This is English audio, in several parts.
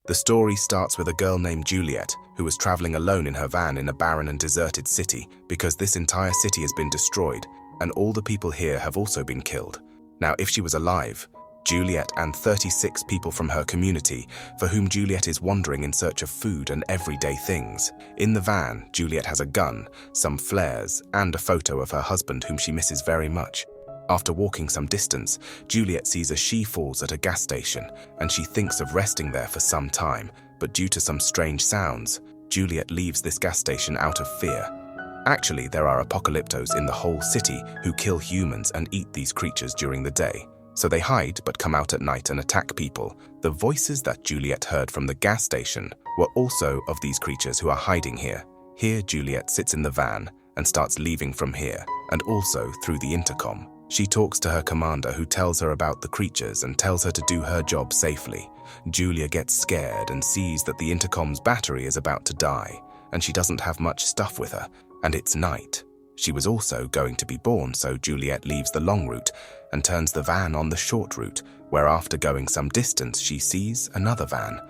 The story starts with a girl named Juliet, who was traveling alone in her van in a barren and deserted city because this entire city has been destroyed and all the people here have also been killed. Now, if she was alive, Juliet and 36 people from her community, for whom Juliet is wandering in search of food and everyday things. In the van, Juliet has a gun, some flares, and a photo of her husband whom she misses very much. After walking some distance, Juliet sees a she-falls at a gas station, and she thinks of resting there for some time, but due to some strange sounds, Juliet leaves this gas station out of fear. Actually, there are apocalyptos in the whole city who kill humans and eat these creatures during the day. So they hide but come out at night and attack people. The voices that Juliet heard from the gas station were also of these creatures who are hiding here. Here Juliet sits in the van and starts leaving from here, and also through the intercom. She talks to her commander who tells her about the creatures and tells her to do her job safely. Julia gets scared and sees that the intercom's battery is about to die, and she doesn't have much stuff with her, and it's night. She was also going to be born, so Juliet leaves the long route and turns the van on the short route, where after going some distance she sees another van.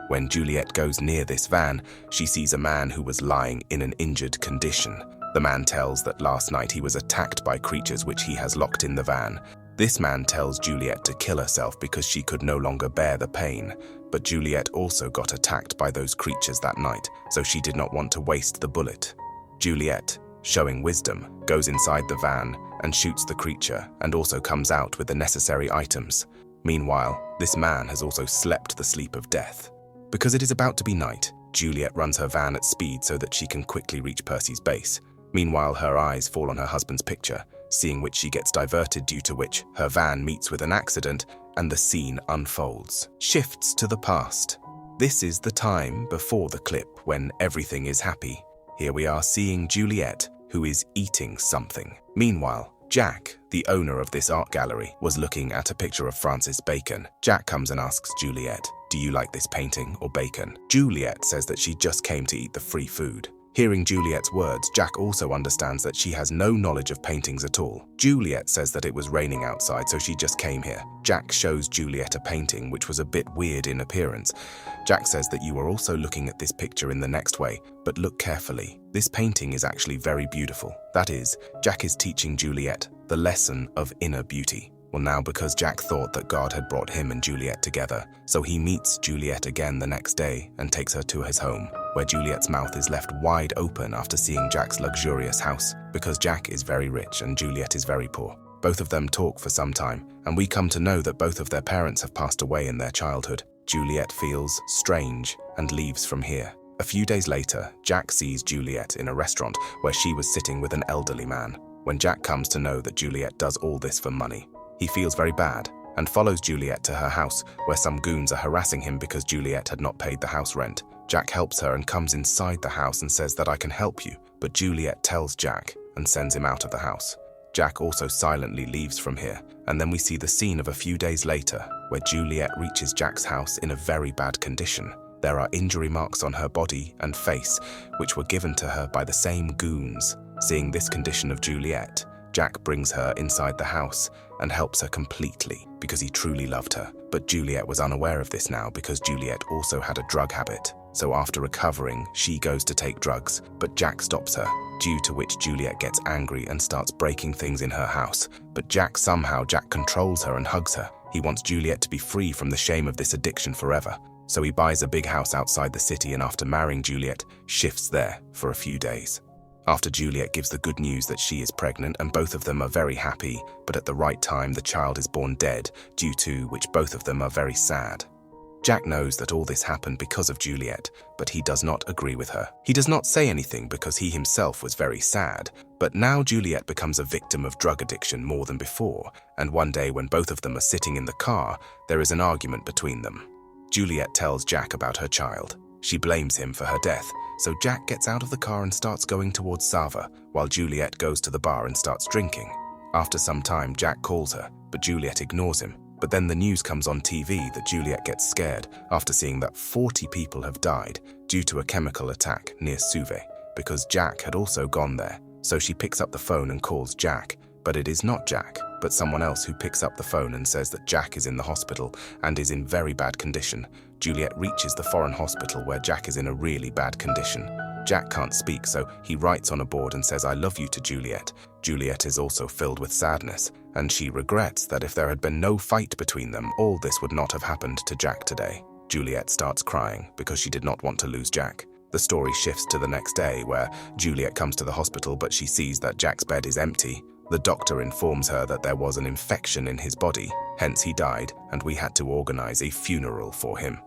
When Juliet goes near this van, she sees a man who was lying in an injured condition. The man tells that last night he was attacked by creatures which he has locked in the van. This man tells Juliet to kill herself because she could no longer bear the pain, but Juliet also got attacked by those creatures that night, so she did not want to waste the bullet. Juliet, showing wisdom, goes inside the van and shoots the creature and also comes out with the necessary items. Meanwhile, this man has also slept the sleep of death. Because it is about to be night, Juliet runs her van at speed so that she can quickly reach Percy's base. Meanwhile, her eyes fall on her husband's picture, seeing which she gets diverted, due to which her van meets with an accident and the scene unfolds. Shifts to the past. This is the time before the clip when everything is happy. Here we are seeing Juliet, who is eating something. Meanwhile, Jack, the owner of this art gallery, was looking at a picture of Francis Bacon. Jack comes and asks Juliet, "Do you like this painting or Bacon?" Juliet says that she just came to eat the free food. Hearing Juliet's words, Jack also understands that she has no knowledge of paintings at all. Juliet says that it was raining outside, so she just came here. Jack shows Juliet a painting which was a bit weird in appearance. Jack says that you are also looking at this picture in the next way, but look carefully. This painting is actually very beautiful. That is, Jack is teaching Juliet the lesson of inner beauty. Well, now because Jack thought that God had brought him and Juliet together, so he meets Juliet again the next day and takes her to his home, where Juliet's mouth is left wide open after seeing Jack's luxurious house, because Jack is very rich and Juliet is very poor. Both of them talk for some time, and we come to know that both of their parents have passed away in their childhood. Juliet feels strange and leaves from here. A few days later, Jack sees Juliet in a restaurant where she was sitting with an elderly man. When Jack comes to know that Juliet does all this for money, he feels very bad and follows Juliet to her house, where some goons are harassing him because Juliet had not paid the house rent. Jack helps her and comes inside the house and says that I can help you, but Juliet tells Jack and sends him out of the house. Jack also silently leaves from here, and then we see the scene of a few days later, where Juliet reaches Jack's house in a very bad condition. There are injury marks on her body and face, which were given to her by the same goons. Seeing this condition of Juliet, Jack brings her inside the house and helps her completely because he truly loved her. But Juliet was unaware of this now because Juliet also had a drug habit. So after recovering, she goes to take drugs, but Jack stops her, due to which Juliet gets angry and starts breaking things in her house. But Jack controls her and hugs her. He wants Juliet to be free from the shame of this addiction forever. So he buys a big house outside the city, and after marrying Juliet, shifts there for a few days. After Juliet gives the good news that she is pregnant, and both of them are very happy, but at the right time the child is born dead, due to which both of them are very sad. Jack knows that all this happened because of Juliet, but he does not agree with her. He does not say anything because he himself was very sad, but now Juliet becomes a victim of drug addiction more than before, and one day when both of them are sitting in the car, there is an argument between them. Juliet tells Jack about her child. She blames him for her death, so Jack gets out of the car and starts going towards Sava, while Juliet goes to the bar and starts drinking. After some time, Jack calls her, but Juliet ignores him. But then the news comes on TV that Juliet gets scared after seeing that 40 people have died due to a chemical attack near Suve, because Jack had also gone there. So she picks up the phone and calls Jack, but it is not Jack, but someone else who picks up the phone and says that Jack is in the hospital and is in very bad condition. Juliet reaches the foreign hospital where Jack is in a really bad condition. Jack can't speak, so he writes on a board and says, "I love you" to Juliet. Juliet is also filled with sadness, and she regrets that if there had been no fight between them, all this would not have happened to Jack today. Juliet starts crying because she did not want to lose Jack. The story shifts to the next day where Juliet comes to the hospital, but she sees that Jack's bed is empty. The doctor informs her that there was an infection in his body, hence he died, and we had to organize a funeral for him.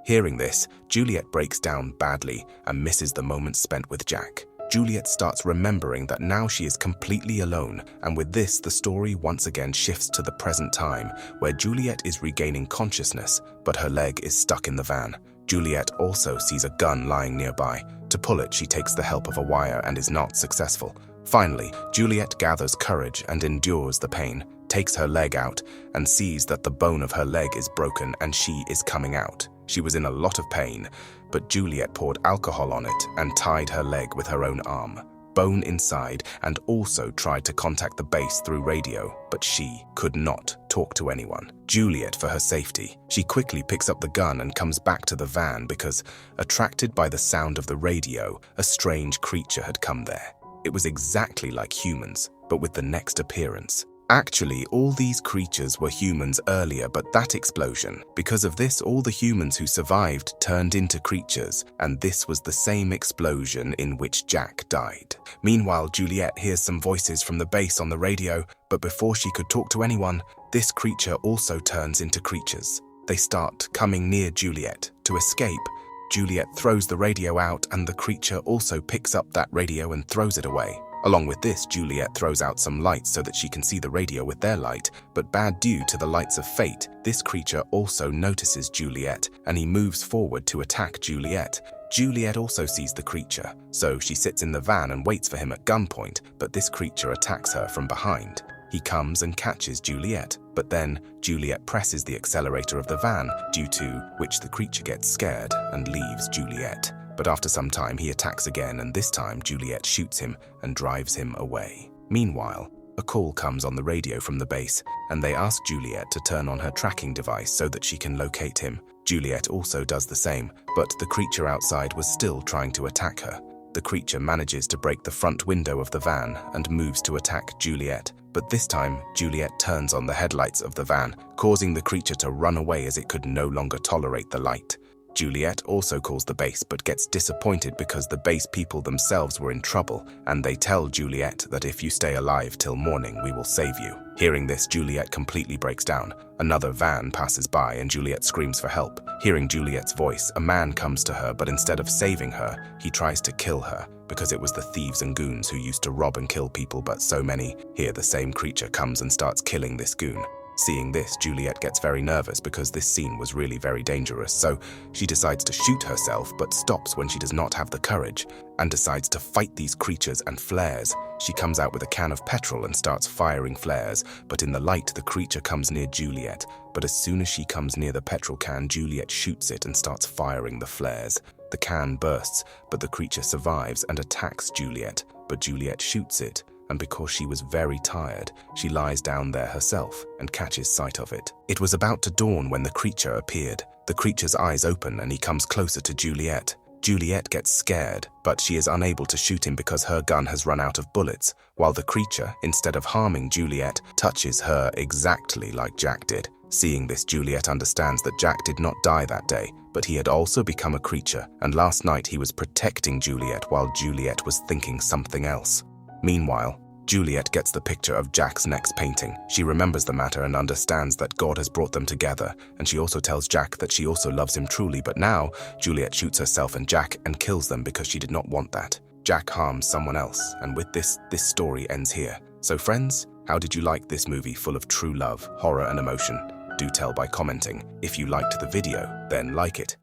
Hearing this, Juliet breaks down badly and misses the moments spent with Jack. Juliet starts remembering that now she is completely alone, and with this, the story once again shifts to the present time, where Juliet is regaining consciousness, but her leg is stuck in the van. Juliet also sees a gun lying nearby. To pull it, she takes the help of a wire and is not successful. Finally, Juliet gathers courage and endures the pain, takes her leg out, and sees that the bone of her leg is broken and she is coming out. She was in a lot of pain, but Juliet poured alcohol on it and tied her leg with her own arm. Bone inside, and also tried to contact the base through radio, but she could not talk to anyone. Juliet, for her safety, she quickly picks up the gun and comes back to the van because, attracted by the sound of the radio, a strange creature had come there. It was exactly like humans, but with the next appearance. Actually, all these creatures were humans earlier, but that explosion. Because of this, all the humans who survived turned into creatures, and this was the same explosion in which Jack died. Meanwhile, Juliet hears some voices from the base on the radio, but before she could talk to anyone, this creature also turns into creatures. They start coming near Juliet. To escape, Juliet throws the radio out, and the creature also picks up that radio and throws it away. Along with this, Juliet throws out some lights so that she can see the radio with their light, but bad due to the lights of fate, this creature also notices Juliet, and he moves forward to attack Juliet. Juliet also sees the creature, so she sits in the van and waits for him at gunpoint, but this creature attacks her from behind. He comes and catches Juliet, but then Juliet presses the accelerator of the van, due to which the creature gets scared and leaves Juliet. But after some time, he attacks again, and this time Juliet shoots him and drives him away. Meanwhile, a call comes on the radio from the base, and they ask Juliet to turn on her tracking device so that she can locate him. Juliet also does the same, but the creature outside was still trying to attack her. The creature manages to break the front window of the van and moves to attack Juliet. But this time, Juliet turns on the headlights of the van, causing the creature to run away as it could no longer tolerate the light. Juliet also calls the base but gets disappointed because the base people themselves were in trouble, and they tell Juliet that if you stay alive till morning, we will save you. Hearing this, Juliet completely breaks down. Another van passes by and Juliet screams for help. Hearing Juliet's voice, a man comes to her, but instead of saving her, he tries to kill her because it was the thieves and goons who used to rob and kill people, but so many. Here the same creature comes and starts killing this goon. Seeing this, Juliet gets very nervous because this scene was really very dangerous, so she decides to shoot herself but stops when she does not have the courage and decides to fight these creatures and flares. She comes out with a can of petrol and starts firing flares, but in the light the creature comes near Juliet, but as soon as she comes near the petrol can, Juliet shoots it and starts firing the flares. The can bursts, but the creature survives and attacks Juliet, but Juliet shoots it. And because she was very tired, she lies down there herself and catches sight of it. It was about to dawn when the creature appeared. The creature's eyes open and he comes closer to Juliet. Juliet gets scared, but she is unable to shoot him because her gun has run out of bullets, while the creature, instead of harming Juliet, touches her exactly like Jack did. Seeing this, Juliet understands that Jack did not die that day, but he had also become a creature, and last night he was protecting Juliet while Juliet was thinking something else. Meanwhile, Juliet gets the picture of Jack's next painting. She remembers the matter and understands that God has brought them together, and she also tells Jack that she also loves him truly, but now Juliet shoots herself and Jack and kills them because she did not want that. Jack harms someone else, and with this story ends here. So friends, how did you like this movie full of true love, horror and emotion? Do tell by commenting. If you liked the video, then like it.